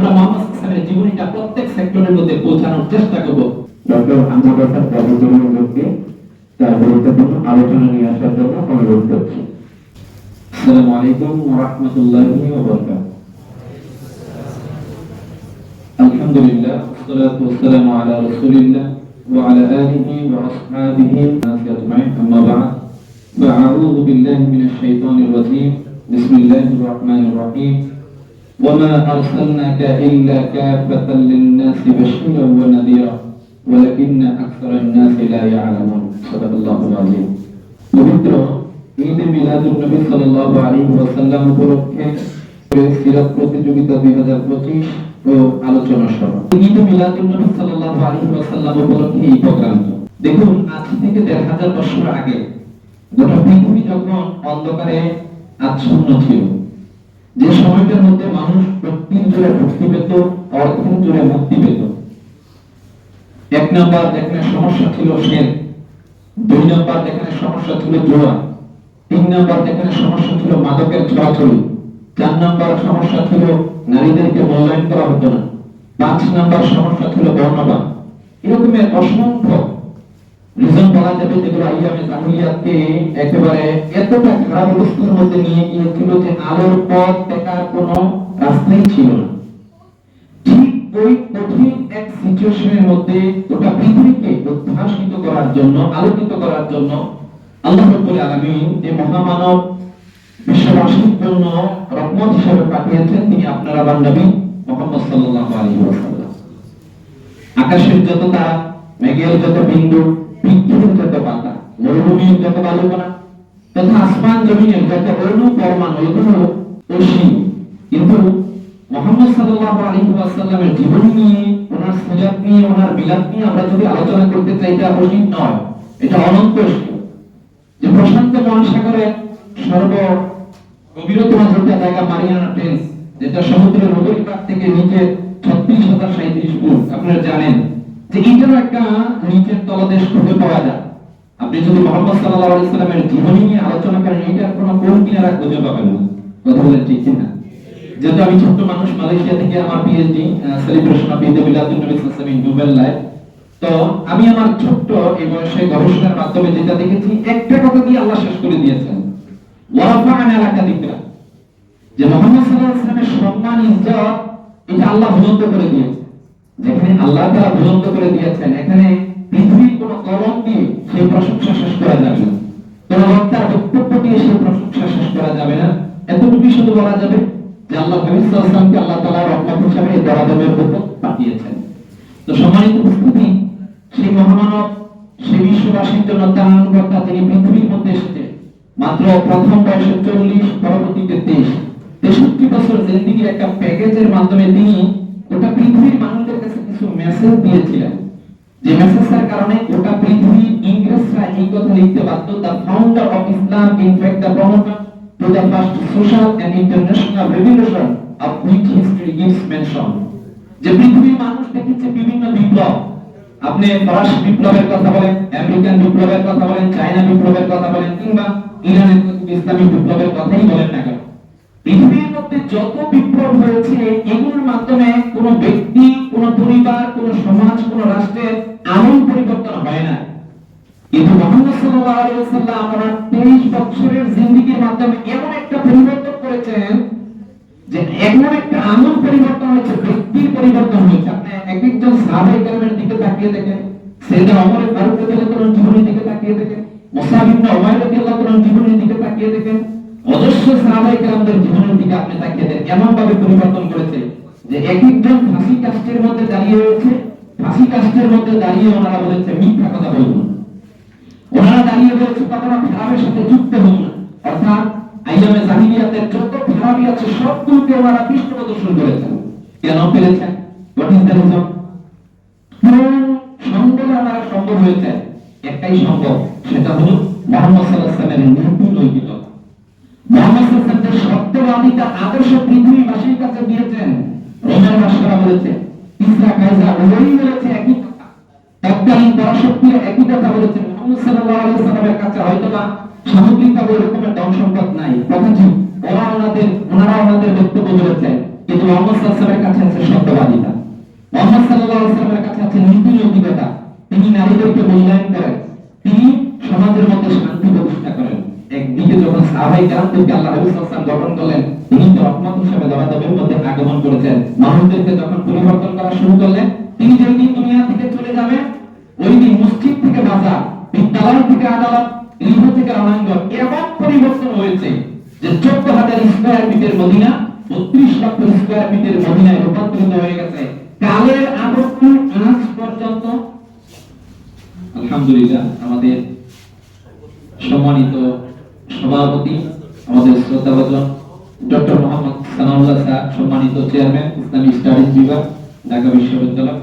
আমরা মোহাম্মদ সাল্লাল্লাহু জীবনীটা প্রত্যেক সেক্টরের মধ্যে পৌঁছানোর চেষ্টা করব। ডক্টর আহমদ হাসান জাদুঘরকে তার গুরুত্বপূর্ণ আলোচনা নিয়ে আসার জন্য অনুরোধ করছি। আসসালামু আলাইকুম ওয়া রাহমাতুল্লাহি ওয়া বারাকাতুহু। আলহামদুলিল্লাহ, ওয়াসসালাতু ওয়াসসালামু আলা রাসূলিল্লাহ ওয়া আলা আলিহি ওয়া আসহাবিহি আজমাইন, আম্মা বা'দ। فأعوذ بالله من الشيطان الرجيم. بسم الله الرحمن الرحيم. وما أرسلناك إلا كافة للناس بشيرا ونذيرا ولكن أكثر الناس لا يعلمون. صدق الله العظيم. পবিত্র ঈদ মিলাদুন নবী সাল্লাল্লাহু আলাইহি ওয়াসাল্লাম উপলক্ষে সিরাত প্রতিযোগিতা 2025 ও আলোচনা সভা। ঈদ মিলাদুন নবী সাল্লাল্লাহু আলাইহি ওয়াসাল্লাম উপলক্ষে এই প্রোগ্রামটি। দেখুন, আজ থেকে 1500 বছর আগে গোটা পৃথিবী যখন অন্ধকারে আচ্ছন্ন ছিল, যে সময়টার মধ্যে মানুষ প্রকৃতির জোরে মুক্তি পেত, অর্থের জোরে মুক্তি পেত। এক নাম্বার যেখানে সমস্যা ছিল শের, দুই নাম্বার যেখানে সমস্যা ছিল জোয়া, তিন নাম্বার যেখানে সমস্যা ছিল মাদকের ছড়াছড়ি, চার নাম্বার সমস্যা ছিল নারীদেরকে মূল্যায়ন করা হতো না, পাঁচ নাম্বার সমস্যা ছিল বর্ণবাদ। এরকমের অসংখ্য রিজন বলা যাবে যেগুলো আইয়ামে জাহিলিয়াতকে একেবারে এতটা খারাপ অবস্থার মধ্যে নিয়ে গিয়েছিল যে আলোর পথ দেখার কোনো রাস্তাই ছিল না। ঠিক ওই কঠিন এক সিচুয়েশনের মধ্যে গোটা পৃথিবীকে উদ্ভাসিত করার জন্য, আলোকিত করার জন্য আল্লাহ রাব্বুল আলামিন যে মহামানব বিশ্ববাসীর জন্য রহমত হিসেবে পাঠিয়েছেন, তিনি আপনার আমার নবী মুহাম্মদ সাল্লাল্লাহু আলাইহি ওয়াসাল্লাম। আকাশের যত তারা, মেঘের যত বিন্দু, পৃথিবীর যত পাতা, মরুভূমির যত বালুকণা তথা আসমান জমিনের যত অণু পরমাণু, এগুলো অসীম। কিন্তু মুহাম্মদ সাল্লাল্লাহু আলাইহি ওয়াসাল্লামের জীবনী নিয়ে, ওনার সিরাত নিয়ে, ওনার মিলাদ নিয়ে আমরা যদি আলোচনা করতে চাই, এটা অসীম নয়, এটা অনন্ত। যে প্রশান্ত মহাসাগরের সর্ব গভীরতম জায়গা মারিয়ানা ট্রেঞ্চ, যেটা সমুদ্রের উপরিপাত থেকে নিচে 36,037 ফুট, আপনারা জানেন যে এটারও একটা নিচের তলদেশ খুঁজে পাওয়া যায়। আপনি যদি মুহাম্মদ সাল্লাল্লাহু আলাইহি ওয়াসাল্লামের জীবনী নিয়ে আলোচনা করেন, এটার কোনো কোন কিনারা খুঁজে পাবেন না। কথা বলেন ঠিক কিনা? যেহেতু আমি ছোট্ট মানুষ, মালয়েশিয়া থেকে আমার পিএইচডি সেলিব্রেশন অফ ঈদ মিলাদুন নবী সাল্লাল্লাহু আলাইহি ওয়াসাল্লাম ইন নোবেল লাইফ। তো আমি আমার ছোট্ট এই বয়সে গবেষণার মাধ্যমে যেটা দেখেছি, একটা কথা দিয়ে আল্লাহ শেষ করে দিয়েছেন, ওয়া রাফা'না লাকা যিকরা। যে মুহাম্মদ সাল্লাল্লাহু আলাইহি ওয়াসাল্লামের সম্মান, ইজ্জত, এটা আল্লাহ বুলন্দ করে দিয়েছেন। যেখানে আল্লাহ তাআলা বুলন্দ করে দিয়েছেন, এখানে পৃথিবীর কোনো কলম দিয়ে সেই প্রশংসা শেষ করা যাবে না, কোন বক্তার বক্তব্য দিয়ে সেই প্রশংসা শেষ করা যাবে না। এতটুকু শুধু বলা যাবে যে আল্লাহ নবী সাল্লাল্লাহু আলাইহি ওয়াসাল্লামকে আল্লাহ তাআলা রহমত হিসেবে এই দরাদমের উপর পাঠিয়েছেন। তো সম্মানিত উপস্থিতি, সেই মহামানব, সেই বিশ্ববাসীর জন্য ত্রাণকর্তা, তিনি পৃথিবীর মধ্যে এসেছে মাত্র প্রথম বয়সে 40, পরবর্তীতে 63 বছর জিন্দেগির একটা প্যাকেজের মাধ্যমে তিনি গোটা পৃথিবীর মানুষদের কাছে কিছু মেসেজ দিয়েছিলেন, যে মেসেজের কারণে গোটা পৃথিবী ইংরেজরা এই কথা লিখতে বাধ্য, the founder of Islam in fact the promoter to the first social and international revolution of which history gives mention. যে পৃথিবীর মানুষ দেখেছে বিভিন্ন বিপ্লব, আপনি ফরাসি বিপ্লবের কথা বলেন, আমেরিকান বিপ্লবের কথা বলেন, চায়না বিপ্লবের কথা বলেন, কিংবা ইরানের ইসলামিক বিপ্লবের কথাই বলেন না কেন, পৃথিবীর মধ্যে যত বিপ্লব হয়েছে, এগুলোর মাধ্যমে কোন ব্যক্তি, কোন পরিবার, কোন সমাজ, কোন রাষ্ট্রের আমূল পরিবর্তন হয় না। কিন্তু মুহাম্মদ সাল্লাল্লাহু আলাইহি ওয়াসাল্লাম ওনার 23 বছরের জিন্দেগির মাধ্যমে এমন একটা পরিবর্তন করেছেন, যে এমন একটা আমূল পরিবর্তন হয়েছে, ব্যক্তির পরিবর্তন হয়েছে। আপনি একজন সাহাবায়ে কেরামের দিকে তাকিয়ে দেখেন, সাইয়েদনা ওমর ফারুক রাদিয়াল্লাহু আনহুর জীবনের দিকে তাকিয়ে দেখেন, মুসআব ইবনে উমাইর রাদিয়াল্লাহু আনহুর জীবনের দিকে তাকিয়ে দেখেন, অজস্র সাহাবায়ে কেরামদের জীবনের দিকে আপনি তাকিয়ে দেখেন, এমন ভাবে পরিবর্তন করেছে যে একজন ফাঁসি কাষ্ঠের মধ্যে দাঁড়িয়ে রয়েছে, ফাঁসি কাষ্ঠের মধ্যে দাঁড়িয়ে ওনারা বলেছে মিথ্যা কথা বলবো না, ওনারা দাঁড়িয়ে বলেছে কখনো খারাপের সাথে যুক্ত হব না। অর্থাৎ আইয়ামে জাহিলিয়াতের যত খারাপই আছে সবগুলোকে ওনারা পৃষ্ঠ প্রদর্শন করেছেন। কেন পেরেছেন? What is the reason? কোন সম্বলে ওনারা সম্ভব হয়েছে? একটাই সম্ভব, সেটা হলো মুহাম্মদ সাল্লাল্লাহু আলাইহি ওয়াসাল্লামের নীতি নৈতিকতা। মুহাম্মদ সাল্লাল্লাহু আলাইহি ওয়াসাল্লামের সত্যবাদিতা আদর্শ পৃথিবীবাসীর কাছে দিয়েছেন। রোমান বাদশারা বলেছে, ইসরা কাইসার ওই বলেছে একই কথা, তৎকালীন পরাশক্তিরা একই কথা বলেছে। মুহাম্মদ সাল্লাল্লাহু আলাইহি ওয়াসাল্লামের কাছে হয়তোবা সামগ্রিকভাবে এরকম ধন সম্পদ নাই, কথা ঠিক, ওনারা ওনাদের বক্তব্য বলেছেন, কিন্তু মুহাম্মদ সাল্লাল্লাহু আলাইহি ওয়াসাল্লামের কাছে আছে কেরামদেরকে আল্লাহ রাসূল সাল্লাল্লাহু আলাইহি ওয়াসাল্লাম গঠন করলেন, তিনি তো রহমত হিসেবে দাওয়াতের মধ্যে আগমন করেছেন। মানুষদেরকে যখন পরিবর্তন করা শুরু করলেন, তিনি যেই দিন দুনিয়া থেকে চলে যাবেন, ওই দিন মসজিদ থেকে বাজার, বিদ্যালয় থেকে আদালত, গৃহ থেকে রণাঙ্গন এমন পরিবর্তন হয়েছে যে 14,000 স্কয়ার ফিটের মদিনা 32 লক্ষ স্কয়ার ফিটের মদিনায় রূপান্তরিত হয়ে গেছে। কালের আবর্তন আজ পর্যন্ত আলহামদুলিল্লাহ আমাদের সম্মানিত সভাপতি, আমাদের শ্রদ্ধাভাজন ডক্টর মোহাম্মদ সানাউল্লাহ স্যার, সম্মানিত চেয়ারম্যান ইসলামী স্টাডিজ বিভাগ ঢাকা বিশ্ববিদ্যালয়,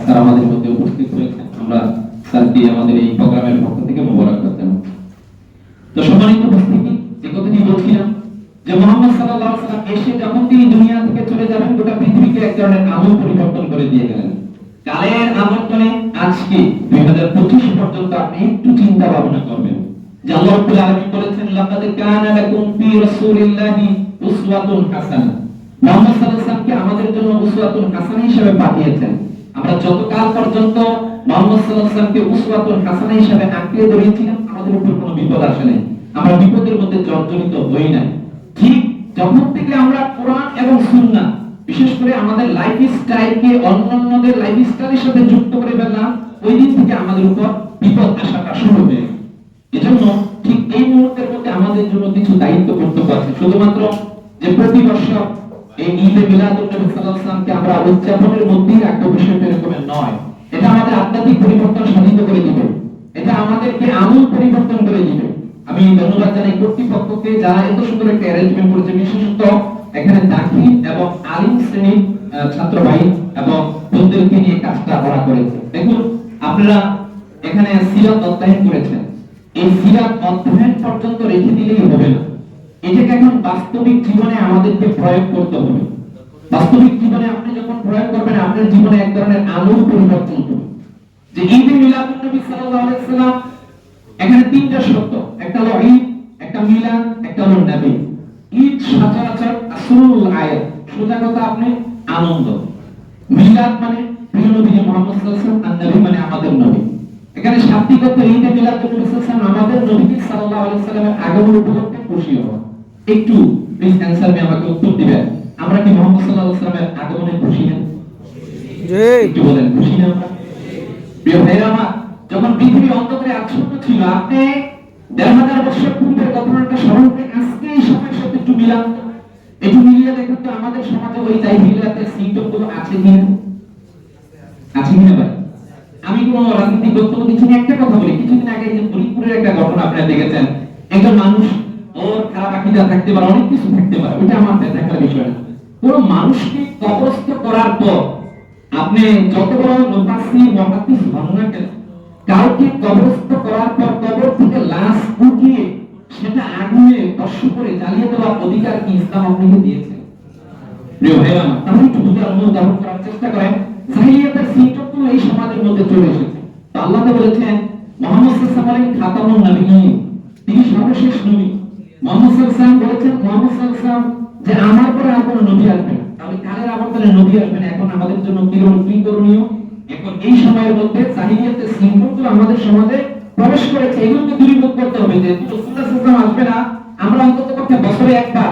স্যার আমাদের মধ্যে উপস্থিত হয়েছেন। আমরা স্যারকে আমাদের এই প্রোগ্রামের পক্ষ থেকে মোবারকবাদ জানাই। তো সম্মানিত উপস্থিতি, যে কথাটি বলছিলাম যে মুহাম্মদ সাল্লাল্লাহু আলাইহি ওয়াসাল্লাম এসে যখন তিনি দুনিয়া থেকে চলে যাবেন, গোটা পৃথিবীকে এক ধরনের আমূল পরিবর্তন করে দিয়ে গেলেন। কালের আবর্তনে আজকে 2025 পর্যন্ত আপনি একটু চিন্তা ভাবনা করবেন যে আল্লাহ রাব্বুল আলামিন বলেছেন, লাকাদ কানা লাকুম ফি রাসূলিল্লাহি উসওয়াতুন হাসানাহ। মুহাম্মদ সাল্লাল্লাহু আলাইহি ওয়াসাল্লামকে আমাদের জন্য উসওয়াতুন হাসানাহ হিসেবে পাঠিয়েছেন। আমরা যতকাল পর্যন্ত মুহাম্মদ সাল্লাল্লাহু আলাইহি ওয়াসাল্লামকে উসওয়াতুন হাসানাহ হিসেবে আঁকড়ে ধরেছিলাম, আমাদের উপর কোনো বিপদ আসে নাই, আমরা বিপদের মধ্যে জর্জরিত হই নাই। ঠিক যখন থেকে আমরা কোরআন এবং সুন্নাহ, বিশেষ করে আমাদের লাইফস্টাইলকে অন্যান্যদের লাইফস্টাইলের সাথে যুক্ত করে ফেললাম, ওই দিন থেকে আমাদের উপর বিপদ আসাটা শুরু হয়ে গেল। এজন্য ঠিক এই মুহূর্তের মধ্যে আমাদের জন্য কিছু দায়িত্ব কর্তব্য আছে। শুধুমাত্র যে প্রতি বছর এই ঈদে মিলাদুন নবী সাল্লাল্লাহু আলাইহি ওয়াসাল্লামকে আমরা উদযাপনের মধ্যেই রাখবো, বিষয়টা এরকমের নয়। এটা আমাদের আধ্যাত্মিক পরিবর্তন সাধিত করে দিবে, এটা আমাদেরকে আমূল পরিবর্তন করে দিবে। আমি ধন্যবাদ জানাই কর্তৃপক্ষকে, যারা এত সুন্দর একটা অ্যারেঞ্জমেন্ট করেছে, বিশেষত এখানে দাখিল এবং আলিম শ্রেণীর ছাত্র ভাই এবং বন্ধুদেরকে নিয়ে কাজটা করা করেছে। দেখুন, আপনারা এখানে সিরাত অধ্যয়ন করেছেন, এই সিরাত অধ্যয়ন পর্যন্ত রেখে দিলেই হবে না, এটাকে এখন বাস্তবিক জীবনে আমাদেরকে প্রয়োগ করতে হবে। বাস্তবিক জীবনে আপনি যখন প্রয়োগ করবেন, আপনার জীবনে এক ধরনের আমূল পরিবর্তন হবে। যে ঈদে মিলাদুন নবী সাল্লাল্লাহু আলাইহি ওয়াসাল্লাম, এখানে তিনটা শব্দ, একটা হলো ঈদ, একটা মিলাদ, একটা হলো নবী। ঈদ সচরাচর আসল আয়াত, সোজা কথা আপনি আনন্দ। মিলাদ মানে প্রিয় নবী মুহাম্মদ সাল্লাল্লাহু আলাইহি ওয়াসাল্লাম, আর নবী মানে আমাদের নবী। এখানে শাব্দিক অর্থ ঈদে মিলাদুন নবী সাল্লাল্লাহু আলাইহি ওয়াসাল্লাম, আমাদের নবী সাল্লাল্লাহু আলাইহি ওয়াসাল্লামের আগমন উপলক্ষে খুশি হওয়া। একটু প্লিজ অ্যানসার মে, আমাকে উত্তর দিবেন, আমরা কি মুহাম্মদ সাল্লাল্লাহু আলাইহি ওয়াসাল্লামের আগমনে খুশি না? জি, একটু বলেন, খুশি না আমরা? প্রিয় ভাইরা আমার, যখন পৃথিবী অন্ধকারে আচ্ছন্ন ছিল, আপনি ১,৫০০ বছর পূর্বের ঘটনাটা স্মরণ করে আজকে এই সময়ের সাথে একটু মিলান, একটু মিলিয়ে দেখুন তো আমাদের সমাজে ওই জাহিলিয়াতের সিম্পটম গুলো আছে কিনা, আছে কিনা ভাই? আমি কোন রাজনৈতিক বক্তব্য দিচ্ছি না, একটা কথা বলি। কিছুদিন আগে যে ফরিদপুরের একটা ঘটনা আপনারা দেখেছেন, একজন মানুষ, ওর খারাপ আকীদা থাকতে পারে, অনেক কিছু থাকতে পারে, ওটা আমার দেখার বিষয় না। কোন মানুষকে কবরস্থ করার পর আপনি যত বড় মুফাসসির মুহাদ্দিস হন না কেন, কাউকে কবরস্থ করার পর কবর থেকে লাশ উঠিয়ে সেটা আগুনে স্পর্শ করে জ্বালিয়ে দেওয়ার অধিকার কি ইসলাম আপনাকে দিয়েছে? প্রিয় ভাইরা, তাহলে একটু বুঝার অনুধাবন করার চেষ্টা করেন। জাহিলিয়াতের সিম্পটম এই সমাজের মধ্যে চলে এসেছে। তো আল্লাহ তো বলেছেন মুহাম্মদ সাল্লাল্লাহু আলাইহি ওয়াসাল্লাম খাতামুন নবিয়্যিন, তিনি সর্বশেষ নবী। মুহাম্মদ সাল্লাল্লাহু আলাইহি ওয়াসাল্লাম বলেছেন, মুহাম্মদ সাল্লাল্লাহু আলাইহি ওয়াসাল্লাম যে আমার পরে আর কোনো নবী আসবে না। তাহলে কালের আবর্তনে নবী আসবে না, এখন আমাদের জন্য কি করণীয়? এখন এই সময়ের মধ্যে জাহিলিয়াতের সিম্পটমগুলো আমাদের সমাজে প্রবেশ করেছে, এগুলোকে দূরীভূত করতে হবে। যে রাসূলুল্লাহ সাল্লাল্লাহু আলাইহি ওয়াসাল্লাম আসবে না, আমরা অন্ততপক্ষে বছরে একবার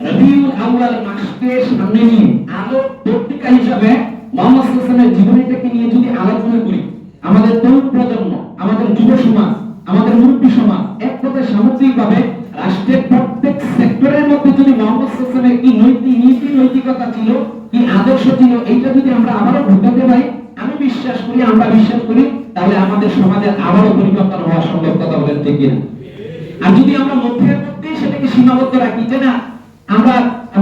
রবিউল আউয়াল মাসকে সামনে নিয়ে আলো পত্রিকা হিসাবে মুহাম্মদ সাল্লাল্লাহু আলাইহি ওয়াসাল্লামের জীবনীটাকে নিয়ে যদি আলোচনা করি, আমাদের তরুণ প্রজন্ম, আমাদের যুব সমাজ, আমাদের মুরব্বী সমাজ, এক কথায় সামগ্রিকভাবে রাষ্ট্রের প্রত্যেক সেক্টরের মধ্যে যদি মুহাম্মদ সাল্লাল্লাহু আলাইহি ওয়াসাল্লামের কি নীতি নৈতিকতা ছিল, কি আদর্শ ছিল, এইটা যদি আমরা আবারও ঢুকাতে পারি, আমি বিশ্বাস করি, তাহলে আমাদের সমাজের আবারও পরিবর্তন হওয়া সম্ভব। কথা বলেন ঠিক কিনা? আর যদি আমরা মধ্যের মধ্যে সেটাকে সীমাবদ্ধ রাখি যে না, আমরা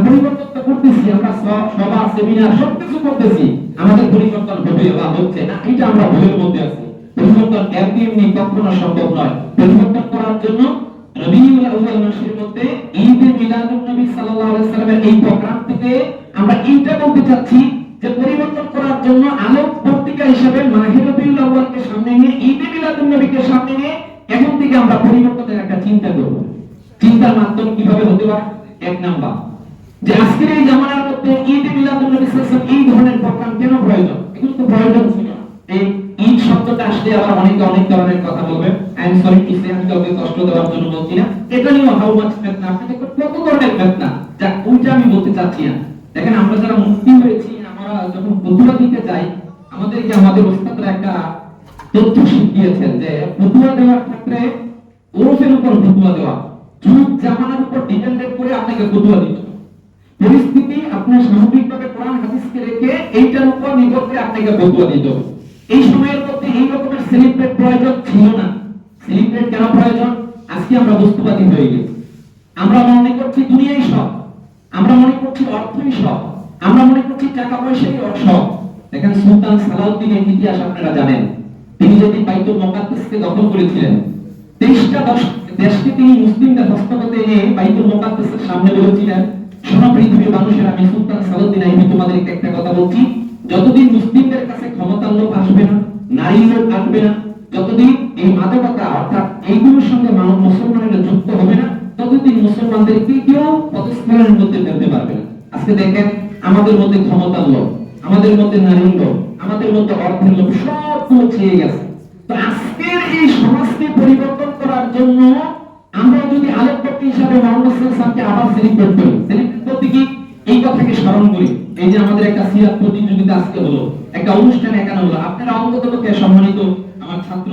পরিবর্তন করতেছি, আমরা সভা সেমিনার সবকিছু করতেছি, আমাদের পরিবর্তন হবে বা হচ্ছে না, এটা আমরা ভুলের মধ্যে আছি। পরিবর্তন এমনি কখনো সম্ভব নয়। পরিবর্তন করার জন্য রবিউল আউয়াল মাসের মধ্যে ঈদে মিলাদুন নবী সাল্লাল্লাহু আলাইহি ওয়াসাল্লামের এই প্রোগ্রাম থেকে আমরা এইটা বলতে চাচ্ছি যে পরিবর্তন করার জন্য আলোক পত্রিকা হিসেবে মাহে রবিউল আউয়ালকে সামনে নিয়ে, ঈদে মিলাদুন নবীকে সামনে নিয়ে এখন থেকে আমরা পরিবর্তনের একটা চিন্তা করব। চিন্তার মাধ্যম কিভাবে হতে পারে? এক নাম্বার, যে আজকের এই জামানার মধ্যে ঈদে মিলাদুন নবী সাল্লাল্লাহু আলাইহি ওয়াসাল্লাম এই ধরনের প্রোগ্রাম কেন প্রয়োজন? এগুলো তো প্রয়োজন ছিল। এই ঈদ শব্দটা আসলে আবার অনেক ধরনের কথা বলবে। I am sorry to say, আমি কাউকে কষ্ট দেওয়ার জন্য বলছি না, এটা নিয়ে হাউ মাচ ফিতনা, আপনি দেখুন কত ধরনের ফিতনা, যা ওইটা আমি বলতে চাচ্ছি না। দেখেন আমরা যারা মুসলিম হয়েছি, আমরা যখন ফতোয়া দিতে যাই, আমাদেরকে আমাদের ওস্তাদরা একটা তথ্য শিখিয়েছেন যে ফতোয়া দেওয়ার ক্ষেত্রে ওরফের উপর ফতোয়া দেওয়া, যুগ জামানার উপর ডিপেন্ডেন্ট করে আপনাকে ফতোয়া দিতে হবে। পরিস্থিতি আপনার সামগ্রিকভাবে কোরআন হাদিসকে রেখে এইটার উপর নির্ভর করে আপনাকে ফতোয়া দিতে হবে। এই সময়ের মধ্যে এই রকমের সেলিব্রেট প্রয়োজন ছিল না। সেলিব্রেট কেন প্রয়োজন? আজকে আমরা বস্তুবাদী হয়ে গেছি। আমরা মনে করছি দুনিয়াই সব, আমরা মনে করছি অর্থই সব, আমরা মনে করছি টাকা পয়সাই সব। দেখেন সুলতান সালাউদ্দিনের ইতিহাস আপনারা জানেন। তিনি যদি বাইতুল মুকাদ্দাসকে দখল করেছিলেন, 23টা দেশকে তিনি মুসলিমদের হস্তগতে এনে বাইতুল মুকাদ্দাসের সামনে বলেছিলেন, শোনো পৃথিবীর মানুষেরা, আমি সুলতান সালাউদ্দিন আইয়ুবী তোমাদেরকে একটা কথা বলছি, যতদিন মুসলিমদের কাছে ক্ষমতার লোভ আসবে না, নারীর লোভ আসবে না, যতদিন এই মাদকতা অর্থাৎ এইগুলোর সঙ্গে মানব মুসলমানেরা যুক্ত হবে না, ততদিন মুসলমানদেরকে কেউ পদস্খলনের মধ্যে ফেলতে পারবে না। আজকে দেখেন আমাদের মধ্যে ক্ষমতার লোভ, আমাদের মধ্যে নারীর লোভ, আমাদের মধ্যে অর্থের লোভ সবগুলো ছেয়ে গেছে। তো আজকের এই সমাজকে পরিবর্তন করার জন্য আমরা যদি আলোকবর্তী হিসাবে মোহাম্মদ সাল্লাল্লাহু আলাইহি ওয়াসাল্লামকে আবার সেলিব্রেট করি, সেলিব্রেট করতে কি এই কথাকে স্মরণ করি। এই যে আমাদের একটা সিরাত প্রতিযোগিতা আজকে হলো, একটা অনুষ্ঠান এখানে হলো, আপনারা অন্ততপক্ষে সম্মানিত আমার ছাত্র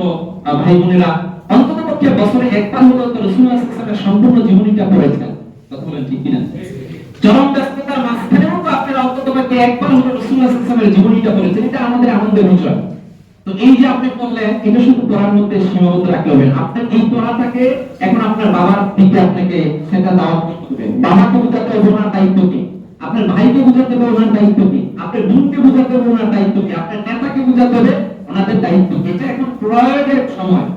ভাই বোনেরা অন্ততপক্ষে বছরে একবার হলো তো রাসূলুল্লাহ সাল্লাল্লাহু আলাইহি ওয়াসাল্লামের সম্পূর্ণ জীবনীটা পড়েছেন। কথা বলেন ঠিক কিনা? চরম ব্যস্ততার মাঝখানেও তো আপনারা অন্ততপক্ষে একবার হলো রাসূলুল্লাহ সাল্লাল্লাহু আলাইহি ওয়াসাল্লামের জীবনীটা পড়েছেন। এটা আমাদের আনন্দের বিষয়। তো এই যে আপনি বললেন, এটা শুধু পড়ার মধ্যে সীমাবদ্ধ রাখলে হবে না। আপনার এই পড়াটাকে এখন আপনার বাবার দিকে আপনাকে সেটা দাওয়াত করতে হবে। বাবাকে বোঝাতে হবে ওনার দায়িত্ব কি, আপনার ভাইকে বোঝাতে হবে ওনার দায়িত্ব কি, আপনার বোনকে বোঝাতে হবে ওনার দায়িত্ব কি, আপনার নেতাকে বোঝাতে হবে ওনাদের দায়িত্ব কি। এটা এখন প্রয়োগের সময়।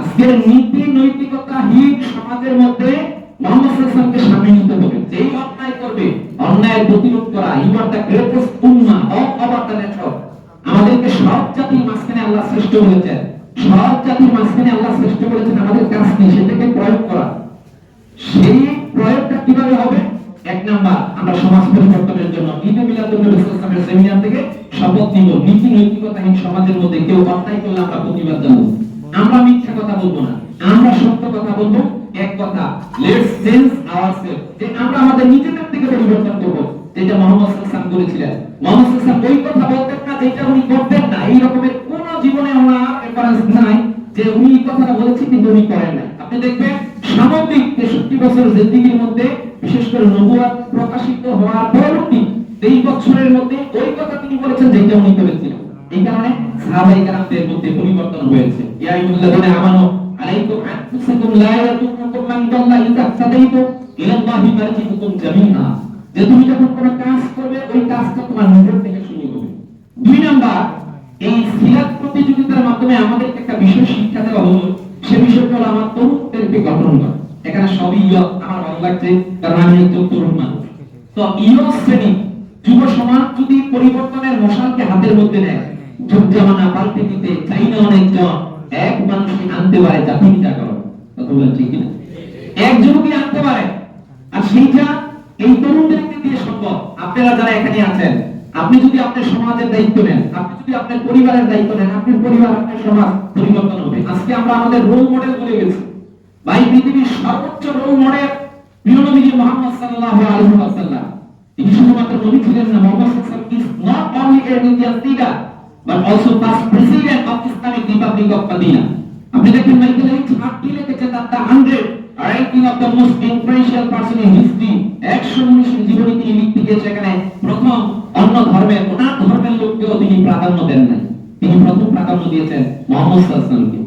আজকের নীতি নৈতিকতাহীন সমাজের মধ্যে মুহাম্মদ সাল্লাল্লাহু আলাইহি ওয়াসাল্লামকে সামনে নিতে হবে। যেই অন্যায় করবে, অন্যায়ের প্রতিরোধ করা, ইউ আর দ্য গ্রেটেস্ট উম্মাহ অফ আওয়ার নেশন। আমাদেরকে সব জাতির মাঝখানে আল্লাহ শ্রেষ্ঠ বলেছেন, সব জাতির মাঝখানে আল্লাহ শ্রেষ্ঠ বলেছেন। আমাদের কাজ কি? সেটাকে প্রয়োগ করা। সেই প্রয়োগটা কিভাবে হবে? এক নাম্বার, আমরা সমাজ পরিবর্তনের জন্য ঈদে মিলাদুন নবী সাল্লাল্লাহু আলাইহি ওয়াসাল্লামের সেমিনার থেকে শপথ নিব, নীতি নৈতিকতাহীন সমাজের মধ্যে কেউ অন্যায় করলে আমরা প্রতিবাদ জানাবো, আমরা মিথ্যা কথা বলবো না, আমরা সত্য কথা বলবো। এক কথা, লেটস চেঞ্জ আওয়ারসেলফ, যে আমরা আমাদের নিজেদের থেকে পরিবর্তন করব, যেটা মুহাম্মদ সাল্লাল্লাহু আলাইহি ওয়াসাল্লাম করেছিলেন। মুহাম্মদ সাল্লাল্লাহু আলাইহি ওয়াসাল্লাম ওই কথা বলতেন না যেটা উনি করতেন না। এই রকমের কোন জীবনে ওনার রেফারেন্স নাই যে উনি এই কথাটা বলেছেন কিন্তু উনি করেন নাই। আপনি দেখবেন সামগ্রিক 63 বছর জিন্দেগীর মধ্যে, বিশেষ করে নবুয়ত প্রকাশিত হওয়ার পরবর্তী 23 বছরের মধ্যে ওই কথা তিনি বলেছেন যেটা উনি করেছিলেন। এই কারণে সাহাবায়ে কেরামদের মধ্যে পরিবর্তন হয়েছে। ইয়া আইয়ুহাল্লাযীনা আমানু আলাইকুম আনফুসাকুম লা ইয়াদুররুকুম মান দাল্লা ইযা তাদাইতু ইলাল্লাহি মারজিউকুম জামিআ, যে তুমি যখন কোনো কাজ করবে ওই কাজটা তোমার নিজের থেকে শুরু হবে। দুই নাম্বার, এই সিরাত প্রতিযোগিতার মাধ্যমে আমাদেরকে একটা বিষয় শিক্ষা দেওয়া হলো, সে বিষয়টা হলো আমার তরুণদেরকে গঠন করা। এখানে সবই আমার ভালো লাগছে, কারণ আমি একজন তরুণ মানুষ। তো শ্রেণী যুব সমাজ যদি পরিবর্তনের মশালকে হাতের মধ্যে নেয়, যুগ জামানা পাল্টে দিতে চাই না অনেকজন, এক মানুষকে আনতে পারে জাতি পিতা করো। কথা বলেন ঠিক কিনা? এক যুবকই আনতে পারে, আর সেইটা এই তরুণদেরকে দিয়ে সম্ভব। আপনারা যারা এখানে আছেন, আপনি যদি আপনার সমাজের দায়িত্ব নেন, আপনি যদি আপনার পরিবারের দায়িত্ব নেন, আপনার পরিবার আপনার সমাজ পরিবর্তন হবে। আজকে আমরা আমাদের রোল মডেল বলে গেছি। ভাই, পৃথিবীর সর্বোচ্চ রোল মডেল প্রিয় নবীজি মুহাম্মদ সাল্লাল্লাহু আলাইহি ওয়াসাল্লাম। তিনি শুধুমাত্র নবী ছিলেন না, মুহাম্মদ সাল্লাল্লাহু আলাইহি ওয়াসাল্লাম is not only a religious leader but also past president of Islamic Republic of Medina. আপনি দেখেন মাইকেল এইচ হার্টি লিখেছেন that the 100 ranking of the most influential person in history, 100 মানুষের জীবনী তিনি লিখতে গিয়ে সেখানে প্রথম অন্য ধর্মের, ওনার ধর্মের লোককেও তিনি প্রাধান্য দেন নাই, তিনি প্রথম প্রাধান্য দিয়েছেন মুহাম্মদ সাল্লাল্লাহু আলাইহি ওয়াসাল্লামকে।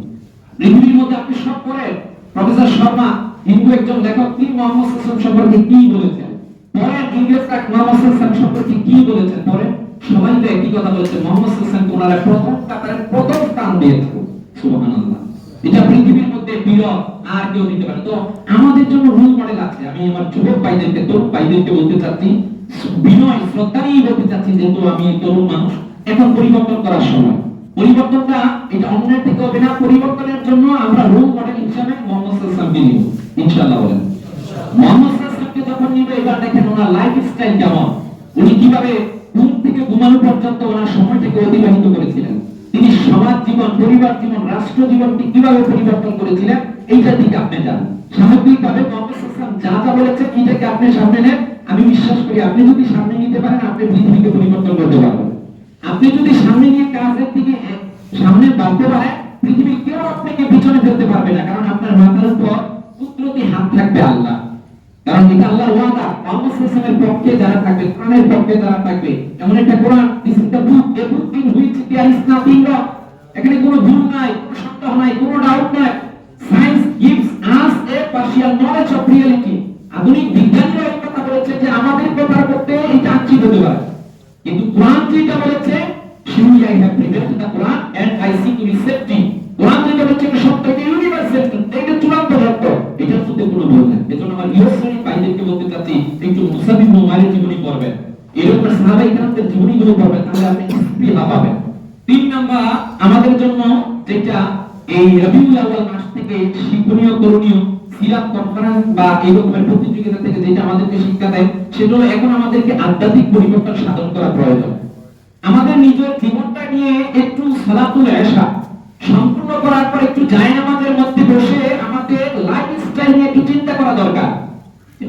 পৃথিবীর মধ্যে আপনি সব পড়েন, প্রফেসর শর্মা হিন্দু একজন লেখক, তিনি মুহাম্মদ সাল্লাল্লাহু আলাইহি ওয়াসাল্লাম সম্পর্কে কি বলেছেন পড়েন, ইংরেজরা মুহাম্মদ সাল্লাল্লাহু আলাইহি ওয়াসাল্লাম সম্পর্কে কি বলেছেন পড়েন, সবাই তো একই কথা বলেছে, মুহাম্মদ সাল্লাল্লাহু আলাইহি ওয়াসাল্লামকে ওনারা প্রথম কাতারে প্রথম স্থান দিয়েছেন। সুবহানাল্লাহ, এটা পৃথিবীর মধ্যে বিরল, আর কেউ দিতে পারে। তো আমাদের জন্য রোল মডেল আছে। আমি আমার যুবক ভাইদেরকে, তরুণ ভাইদেরকে বলতে চাচ্ছি, বিনয় শ্রদ্ধারই বলতে চাচ্ছি, যেহেতু আমি তরুণ মানুষ, এখন পরিবর্তন করার সময়। পরিবর্তনটা এটা অন্যের থেকে হবে না, পরিবর্তনের জন্য আমরা রোল মডেল হিসেবে মুহাম্মদ সাল্লাল্লাহু আলাইহি ওয়াসাল্লামকে নিব ইনশাআল্লাহ। বলেন মুহাম্মদ সাল্লাল্লাহু আলাইহি ওয়াসাল্লামকে যখন নিব, এবার দেখেন ওনার লাইফস্টাইল কেমন, উনি কিভাবে ঘুম থেকে ঘুমানো পর্যন্ত ওনার সময়টাকে অতিবাহিত করেছিলেন। তিনি সমাজ জীবন, পরিবার জীবন, রাষ্ট্র জীবনকে কিভাবে পরিবর্তন করেছিলেন এইটার দিকে আপনি যান। সামগ্রিকভাবে মোহাম্মদ সাল্লাল্লাহু আলাইহি ওয়াসাল্লাম যা যা বলেছেন এটাকে আপনি সামনে নেন। আমি বিশ্বাস করি আপনি যদি সামনে নিতে পারেন আপনি পৃথিবীকে পরিবর্তন করতে পারবেন। আপনি যদি সামনে নিয়ে কাজের দিকে সামনে বাড়তে পারেন, পৃথিবীর কেউ আপনাকে পিছনে ফেলতে পারবে না, কারণ আপনার মাথার উপর কুদরতি হাত থাকবে আল্লাহ। কারণ এটা আল্লাহর ওয়াদা, মুহাম্মদ সাল্লাল্লাহু আলাইহি ওয়াসাল্লামের পক্ষে যারা থাকবে, কোরআনের পক্ষে যারা থাকবে, এমন একটা Quran, this is the book, a book in which there is nothing wrong. এখানে কোনো ভুল নাই, কোনো সন্দেহ নাই, কোনো ডাউট নাই। Science gives us A partial knowledge of reality. আধুনিক বিজ্ঞানীরা এই কথা বলেছে যে আমাদের কথার মধ্যে এটা আংশিক হতে পারে, কিন্তু কোরআন যেটা বলেছে, surely I have read the Quran and I see to be safety. কোরআন যেটা বলেছে এটা সত্য, এটা ইউনিভার্সাল, এটা চূড়ান্ত সত্য, এটার মধ্যে কোনো ভুল নাই। এজন্য আমার ইউসুফি ভাইদেরকে বলতে চাচ্ছি একটু মুসা ইবনে উমাইরের জীবনী পড়বেন, এরকম সাহাবায়ে কেরামদের জীবনীগুলো পড়বেন, তাহলে আপনি ইস্তিহা পাবেন। 3 নাম্বার আমাদের জন্য যেটা এই রবিউল আউয়াল মাস থেকে শিক্ষণীয় করণীয় সিরাত কনফারেন্স বা এই রকমের প্রতিযোগিতা থেকে যেটা আমাদেরকে শিক্ষা দেয়, সেটা হলো এখন আমাদেরকে আধ্যাত্মিক পরিবর্তন সাধন করা প্রয়োজন। আমাদের নিজের জীবনটা নিয়ে একটু সালাতুল ইশা সম্পূর্ণ করার পর একটু জায়নামাজের মধ্যে বসে আমাদের লাইফস্টাইল নিয়ে একটু চিন্তা করা দরকার।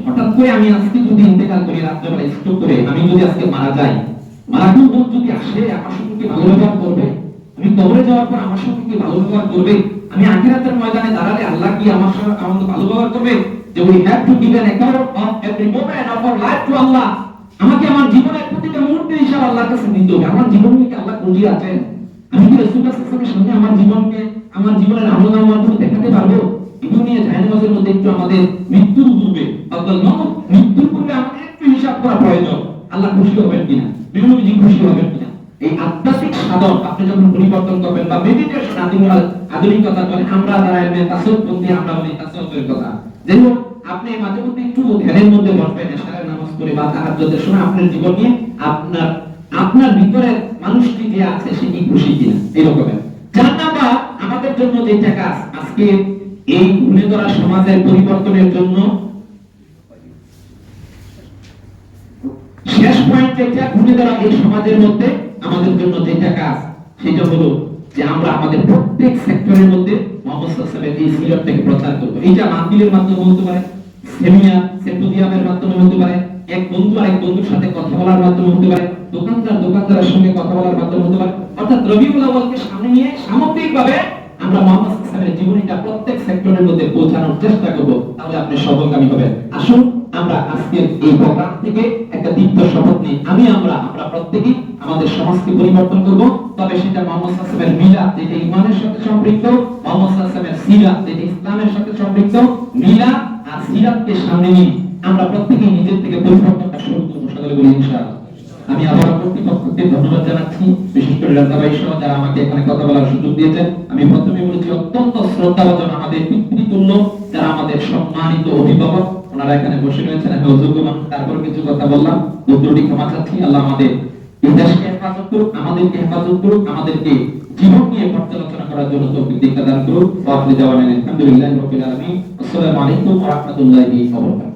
হঠাৎ করে আমি আজকে যদি ইন্তেকাল করি, রাত্রেবেলা স্ট্রোক করে আমি যদি আজকে মারা যাই, মারাকুল মত যদি আসে, আমার সঙ্গে কি ভালো ব্যবহার করবে? আমি কবরে যাওয়ার পর আমার সঙ্গে কি ভালো ব্যবহার করবে? আমি আখিরাতের ময়দানে দাঁড়ালে আল্লাহ কি আমার সঙ্গে আমাকে ভালো ব্যবহার করবে? যে we have to give an account of every moment of our life to Allah. আমাকে আমার জীবনের প্রতিটা মুহূর্তে হিসাব আল্লাহর কাছে দিতে হবে। আমার জীবন নিয়ে আল্লাহ খুঁজে আছেন, আমি কি রাসূলুল্লাহ সাল্লাল্লাহু আলাইহি ওয়াসাল্লামের সামনে আমার জীবনকে, আমার জীবনের আমলনামাগুলো দেখাতে পারবো? এগুলো নিয়ে জায়নামাজের মধ্যে একটু আমাদের মৃত্যুর পূর্বে মৃত্যুর পূর্বে আমাদের একটু হিসাব করা প্রয়োজন। আল্লাহ খুশি হবেন কিনা, বিনবীজি খুশি হবেন কিনা। এই আধ্যাত্মিক সাধন আপনি যখন পরিবর্তন করবেন, বা মেডিটেশন আধুনিকতা বলে, আমরা যারা এলমে তাসাউফ বলি, আমরা বলি তাসাউফের কথা। যেন আপনি মাঝে মধ্যে একটু ধ্যানের মধ্যে বসবেন, এশারের নামাজ পড়ে বা তাহাজ্জুদের সময় আপনার জীবন নিয়ে আপনার ভিতরের মানুষটি যে আছে সে কি খুশি কিনা, এই রকমের। 4 নাম্বার আমাদের জন্য যেটা কাজ আজকে এই ঘুরে ধরা সমাজের পরিবর্তনের জন্য শেষ পয়েন্ট যেটা ঘুরে ধরা এই সমাজের মধ্যে আমাদের জন্য যেটা কাজ, সেটা হলো যে আমরা আমাদের প্রত্যেক সেক্টরের মধ্যে মুহাম্মদ সাল্লাল্লাহু আলাইহি ওয়াসাল্লামের এই সিরাতটাকে প্রচার করব। এটা মাহফিলের মাধ্যমে হতে পারে, সেমিনার সিম্পোজিয়ামের মাধ্যমে হতে পারে, এক বন্ধু আরেক বন্ধুর সাথে কথা বলার মাধ্যমে হতে পারে, দোকানদারের সঙ্গে কথা বলার মাধ্যমে হতে পারে। অর্থাৎ রবিউল আউয়ালকে সামনে নিয়ে সামগ্রিকভাবে আমরা মুহাম্মদ সাল্লাল্লাহু আলাইহি ওয়াসাল্লামের জীবনীটা প্রত্যেক সেক্টরের মধ্যে পৌঁছানোর চেষ্টা করব, তাহলে আপনি সফলকামী হবেন। আসুন আমরা আজকের এই প্রোগ্রাম থেকে একটা দীপ্ত শপথ নিই, আমরা প্রত্যেকেই আমাদের সমাজকে পরিবর্তন করব। তবে সেটা মুহাম্মদ সাল্লাল্লাহু আলাইহি ওয়াসাল্লামের মিলাদ যেটা ঈমানের সাথে সম্পৃক্ত, মুহাম্মদ সাল্লাল্লাহু আলাইহি ওয়াসাল্লামের সিরাত যেটা ইসলামের সাথে সম্পৃক্ত, মিলাদ আর সিরাতকে সামনে নিয়ে আমরা প্রত্যেকেই নিজের থেকে পরিবর্তনটা শুরু করব, সকলে বলি ইনশাআল্লাহ। আমি আবার কর্তৃপক্ষকে ধন্যবাদ জানাচ্ছি, বিশেষ করে রাজা ভাই সহ যারা আমাকে এখানে কথা বলার সুযোগ দিয়েছেন। আমি প্রথমে বলেছি অত্যন্ত শ্রদ্ধাভাজন আমাদের পিতৃতুল্য যারা আমাদের সম্মানিত অভিভাবক, ওনারা এখানে বসে রয়েছেন। আমি অযোগ্য মানুষ, তারপর কিছু কথা বললাম, দুটোটি ক্ষমা চাচ্ছি। আল্লাহ আমাদের এই দেশকে হেফাজত করুক, আমাদেরকে হেফাজত করুক, আমাদেরকে জীবন নিয়ে পর্যালোচনা করার জন্য তৌফিক দান করুক। ওয়া আখিরু দাওয়ানা আলহামদুলিল্লাহি রাব্বিল আলামিন। আসসালামু আলাইকুম ওয়া রাহমাতুল্লাহি ওয়া বারাকাতুহু।